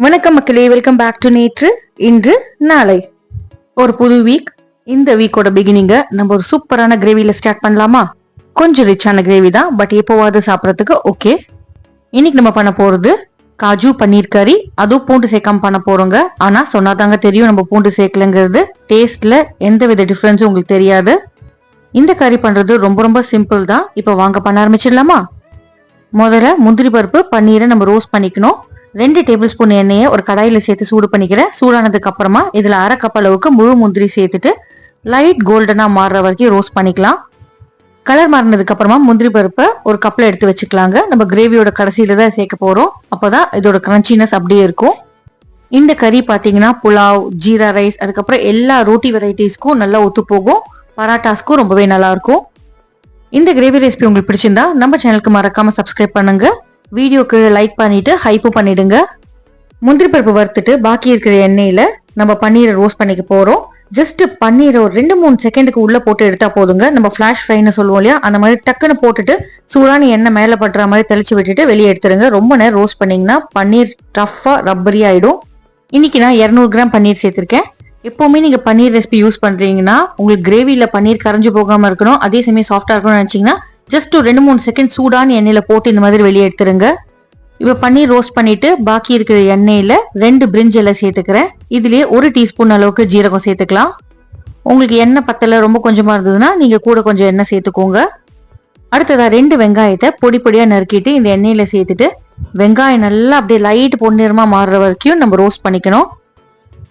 வணக்கம் மக்களே, welcome back to நேற்று இன்று நாளை. ஒரு புது வீக். இந்த வீக்கோட பிகினிங்க நம்ம ஒரு சூப்பரான கிரேவில ஸ்டார்ட் பண்ணலாமா? கொஞ்சம் ரிச்சான கிரேவி தான், பட் எப்போவாது சாப்பிட்றதுக்கு ஓகே. இன்னைக்கு நம்ம பண்ண போறது காஜு பன்னீர் கறி. அதுவும் பூண்டு சேர்க்காம பண்ண போறோங்க. ஆனா சொன்னாதாங்க தெரியும் நம்ம பூண்டு சேர்க்கலங்கிறது. டேஸ்ட்ல எந்த வித டிஃபரன்ஸும் உங்களுக்கு தெரியாது. இந்த கறி பண்றது ரொம்ப ரொம்ப சிம்பிள் தான். இப்போ வாங்க பண்ண ஆரம்பிச்சிடலாமா? முதல்ல முந்திரி பருப்பு பன்னீரை நம்ம ரோஸ்ட் பண்ணிக்கணும். 2 டேபிள் ஸ்பூன் எண்ணெயை ஒரு கடாயில சேர்த்து சூடு பண்ணிக்கிறேன். சூடானதுக்கு அப்புறமா இதுல அரை கப் அளவுக்கு முழு முந்திரி சேர்த்துட்டு லைட் கோல்டனா மாறுற வரைக்கும் ரோஸ்ட் பண்ணிக்கலாம். கலர் மாறினதுக்கு அப்புறமா முந்திரி பருப்பை ஒரு கப்ல எடுத்து வச்சுக்கலாங்க. நம்ம கிரேவியோட கடைசியில தான் சேர்க்க போறோம். அப்பதான் இதோட கிரன்ச்சினஸ் அப்படியே இருக்கும். இந்த கறி பாத்தீங்கன்னா புலாவ், ஜீரா ரைஸ், அதுக்கப்புறம் எல்லா ரோட்டி வெரைட்டிஸ்க்கும் நல்லா ஒத்து போகும். பராட்டாஸ்க்கும் ரொம்பவே நல்லா இருக்கும். இந்த கிரேவி ரெசிபி உங்களுக்கு பிடிச்சிருந்தா நம்ம சேனலுக்கு மறக்காம சப்ஸ்கிரைப் பண்ணுங்க. வீடியோக்கு லைக் பண்ணிட்டு ஹைப்பும் பண்ணிடுங்க. முந்திரி பருப்பு வறுத்துட்டு பாக்கி இருக்கிற எண்ணெயில நம்ம பன்னீரை ரோஸ்ட் பண்ணிக்க போறோம். ஜஸ்ட் பன்னீரை ஒரு 2-3 செகண்டுக்கு உள்ள போட்டு எடுத்தா போதுங்க. நம்ம ஃபிளாஷ் ஃப்ரைன்னு சொல்லுவோம் இல்லையா, அந்த மாதிரி டக்குன்னு போட்டுட்டு சூடான எண்ணெய் மேல படுற மாதிரி தெளிச்சு விட்டுட்டு வெளியே எடுத்துருங்க. ரொம்ப நேரம் ரோஸ்ட் பண்ணீங்கன்னா பன்னீர் டஃபா ரப்பரி ஆயிடும். இன்னைக்கு நான் 200 கிராம் பன்னீர் சேர்த்திருக்கேன். எப்பவுமே நீங்க பன்னீர் ரெசிபி யூஸ் பண்றீங்கன்னா உங்களுக்கு கிரேவில பன்னீர் கரைஞ்சு போகாம இருக்கணும், அதே சமயம் சாஃப்டா இருக்கணும்னு நினைச்சீங்கன்னா ஜஸ்ட் ஒரு 2-3 செகண்ட் சூடான எண்ணெயில போட்டு இந்த மாதிரி வெளியே எடுத்துருங்க. இப்ப பன்னீர் ரோஸ்ட் பண்ணிட்டு பாக்கி இருக்கிற எண்ணெயில 2 பிரிஞ்ச் எல்லாம் சேர்த்துக்கிறேன். இதுலயே 1 டீஸ்பூன் அளவுக்கு ஜீரகம் சேர்த்துக்கலாம். உங்களுக்கு எண்ணெய் பத்தல ரொம்ப கொஞ்சமா இருந்ததுன்னா நீங்க கூட கொஞ்சம் எண்ணெய் சேர்த்துக்கோங்க. அடுத்ததா 2 வெங்காயத்தை பொடி பொடியா நறுக்கிட்டு இந்த எண்ணெயில சேர்த்துட்டு வெங்காயம் நல்லா அப்படியே லைட் பொன்னிறமா மாறுற வரைக்கும் நம்ம ரோஸ்ட் பண்ணிக்கணும்.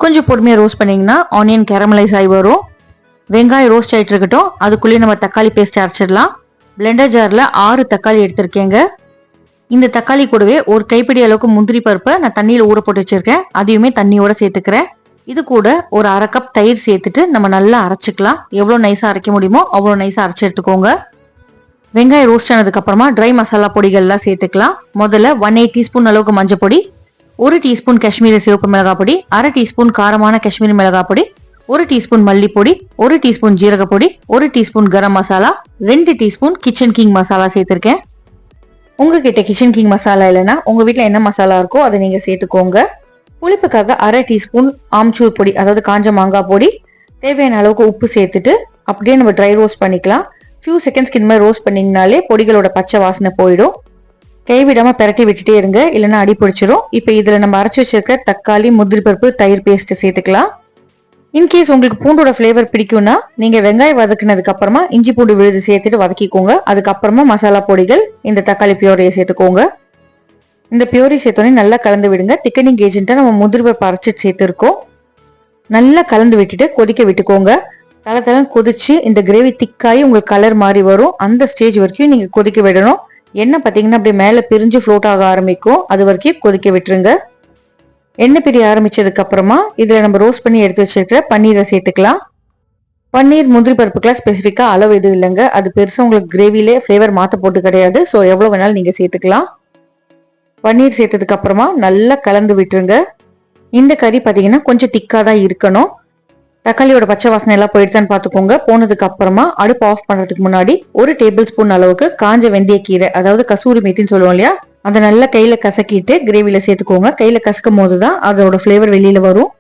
கொஞ்சம் பொறுமையா ரோஸ்ட் பண்ணீங்கன்னா ஆனியன் கேரமலைஸ் ஆகி வரும். வெங்காயம் ரோஸ்ட் ஆயிட்டு இருக்கட்டும், அதுக்குள்ளேயே நம்ம தக்காளி பேஸ்ட் அரைச்சிடலாம். பிளெண்டர் ஜார்ல 6 தக்காளி எடுத்திருக்கேங்க. இந்த தக்காளி கூடவே ஒரு கைப்பிடி அளவுக்கு முந்திரி பருப்பை நான் தண்ணியில ஊற போட்டு வச்சிருக்கேன். அதையுமே தண்ணியோட சேர்த்துக்கிறேன். இது கூட ஒரு அரை கப் தயிர் சேர்த்துட்டு நம்ம நல்லா அரைச்சிக்கலாம். எவ்வளவு நைஸா அரைக்க முடியுமோ அவ்வளவு நைஸா அரைச்சு எடுத்துக்கோங்க. வெங்காயம் ரோஸ்ட் ஆனதுக்கு அப்புறமா ட்ரை மசாலா பொடிகள் எல்லாம் சேர்த்துக்கலாம். முதல்ல 1/8 டீஸ்பூன் அளவுக்கு மஞ்சள் பொடி, 1 டீஸ்பூன் காஷ்மீரி சிவப்பு மிளகாய் பொடி, அரை டீஸ்பூன் காரமான காஷ்மீரி மிளகாய் பொடி, 1 டீஸ்பூன் மல்லிப்பொடி, 1 டீஸ்பூன் ஜீரக பொடி, 1 teaspoon garam masala, 2 teaspoon Kitchen King masala சேர்த்திருக்கேன். உங்ககிட்ட கிச்சன் கிங் மசாலா இல்லைன்னா உங்க வீட்டுல என்ன மசாலா இருக்கோ அதை நீங்க சேர்த்துக்கோங்க. புளிப்புக்காக அரை டீஸ்பூன் ஆம்ச்சூர் பொடி, அதாவது காஞ்ச மாங்காய் பொடி, தேவையான அளவுக்கு உப்பு சேர்த்துட்டு அப்படியே நம்ம ட்ரை ரோஸ்ட் பண்ணிக்கலாம். ஃபியூ செகண்ட்ஸ்க்கு இந்த மாதிரி ரோஸ்ட் பண்ணீங்கனாலே பொடிகளோட பச்சை வாசனை போயிடும். கைவிடாம பெரட்டி விட்டுட்டே இருங்க, இல்லைன்னா அடி பிடிச்சிரும். இப்ப இதுல நம்ம அரைச்சி வச்சிருக்க தக்காளி, முந்திரி பருப்பு, தயிர் பேஸ்ட் சேர்த்துக்கலாம். இன்கேஸ் உங்களுக்கு பூண்டோட ஃபிளேவர் பிடிக்கும்னா நீங்க வெங்காயம் வதக்குனதுக்கு அப்புறமா இஞ்சி பூண்டு விழுது சேர்த்துட்டு வதக்கிக்கோங்க. அதுக்கப்புறமா மசாலா பொடிகள், இந்த தக்காளி பியூரியை சேர்த்துக்கோங்க. இந்த பியூரி சேர்த்தோடனே நல்லா கலந்து விடுங்க. திக்கனிங் ஏஜென்ட்டை நம்ம முந்திரி பருப்பு அரைச்சி சேர்த்துருக்கோம். நல்லா கலந்து விட்டுட்டு கொதிக்க விட்டுக்கோங்க. தலை கொதிச்சு இந்த கிரேவி திக்காயி உங்களுக்கு கலர் மாறி வரும். அந்த ஸ்டேஜ் வரைக்கும் நீங்க கொதிக்க விடணும். எண்ணெய் பார்த்தீங்கன்னா அப்படியே மேலே பிரிஞ்சு ஃப்ளோட் ஆக ஆரம்பிக்கும். அது வரைக்கும் கொதிக்க விட்டுருங்க. எண்ணெய் பிரிய ஆரம்பிச்சதுக்கு அப்புறமா இதுல நம்ம ரோஸ்ட் பண்ணி எடுத்து வச்சிருக்கிற பன்னீரை சேர்த்துக்கலாம். பன்னீர் முந்திரி பருப்புக்கெல்லாம் ஸ்பெசிஃபிக்கா அளவு எதுவும் இல்லைங்க. அது பெருசா உங்களுக்கு கிரேவிலே ஃபிளேவர் மாத்த போட்டு கிடையாது. ஸோ எவ்வளவு வேணாலும் நீங்க சேர்த்துக்கலாம். பன்னீர் சேர்த்ததுக்கு அப்புறமா நல்லா கலந்து விட்டுருங்க. இந்த கறி பார்த்தீங்கன்னா கொஞ்சம் திக்கா தான் இருக்கணும். தக்காளியோட பச்சை வாசனை எல்லாம் போயிடுச்சான்னு பார்த்துக்கோங்க. போனதுக்கு அப்புறமா அடுப்பு ஆஃப் பண்றதுக்கு முன்னாடி 1 டேபிள் ஸ்பூன் அளவுக்கு காஞ்ச வெந்தயக்கீரை, அதாவது கசூரி மேத்தின்னு சொல்லுவோம் இல்லையா, அதை நல்லா கையில கசக்கிட்டு கிரேவில சேர்த்துக்கோங்க. கையில கசக்கும் போதுதான் அதோட ஃபிளேவர் வெளியில வரும்.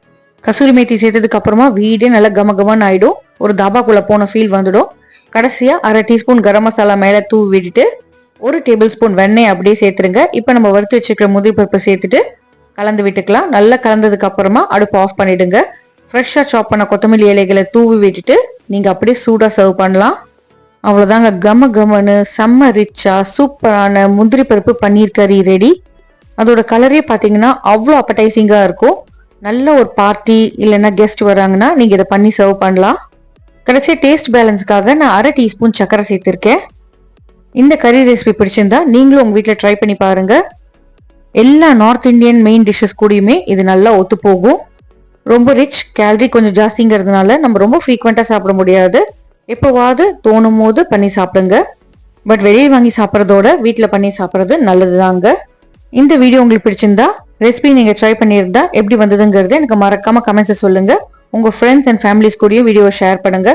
கசூரி மேத்தி சேர்த்ததுக்கு அப்புறமா வீடே நல்லா கமகமன்னு ஆயிடும். ஒரு தாபாக்குள்ள போன ஃபீல் வந்துடும். கடைசியா அரை டீஸ்பூன் கரம் மசாலா மேல தூவி விட்டுட்டு 1 டேபிள் ஸ்பூன் வெண்ணெய் அப்படியே சேர்த்துருங்க. இப்ப நம்ம வறுத்து வச்சுக்கிற முந்திரி பருப்பை சேர்த்துட்டு கலந்து விட்டுக்கலாம். நல்லா கலந்ததுக்கு அப்புறமா அடுப்பு ஆஃப் பண்ணிடுங்க. ஃப்ரெஷ்ஷா சாப் பண்ண கொத்தமல்லி இலைகளை தூவி விட்டுட்டு நீங்க அப்படியே சூடா சர்வ் பண்ணலாம். அவ்வளவுதாங்க, கம கமனு செம்ம ரிச்சா சூப்பரான முந்திரி பருப்பு பன்னீர் கறி ரெடி. அதோட கலரே பாத்தீங்கன்னா அவ்வளோ அப்படைசிங்கா இருக்கும். நல்ல ஒரு பார்ட்டி இல்லைன்னா கெஸ்ட் வராங்கன்னா நீங்க இதை பண்ணி சர்வ் பண்ணலாம். கடைசியா டேஸ்ட் பேலன்ஸ்க்காக நான் அரை டீஸ்பூன் சக்கரை சேர்த்திருக்கேன். இந்த கறி ரெசிபி பிடிச்சிருந்தா நீங்களும் உங்க வீட்டுல ட்ரை பண்ணி பாருங்க. எல்லா நார்த் இந்தியன் மெயின் டிஷ்ஷஸ் கூடயுமே இது நல்லா ஒத்து போகும். ரொம்ப ரிச், கேலரி கொஞ்சம் ஜாஸ்திங்கிறதுனால நம்ம ரொம்ப ஃப்ரீக்வெண்டா சாப்பிட முடியாது. எப்போவாது தோணும் போது பண்ணி சாப்பிடுங்க. பட் வெளியே வாங்கி சாப்பிட்றதோட வீட்டில் பண்ணி சாப்பிட்றது நல்லதுதாங்க. இந்த வீடியோ உங்களுக்கு பிடிச்சிருந்தா ரெசிபி நீங்க ட்ரை பண்ணியிருந்தா எப்படி வந்ததுங்கிறது எனக்கு மறக்காம கமெண்ட்ஸை சொல்லுங்க. உங்க ஃப்ரெண்ட்ஸ் அண்ட் ஃபேமிலிஸ் கூடயும் வீடியோவை ஷேர் பண்ணுங்க.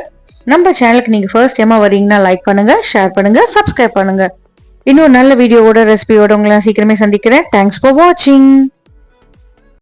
நம்ம சேனலுக்கு நீங்க ஃபர்ஸ்ட் டைமா வரீங்கன்னா லைக் பண்ணுங்க, ஷேர் பண்ணுங்க, சப்ஸ்கிரைப் பண்ணுங்க. இன்னொரு நல்ல வீடியோவோட ரெசிபியோட உங்களை சீக்கிரமே சந்திக்கிறேன். தேங்க்ஸ் ஃபார் வாட்சிங்.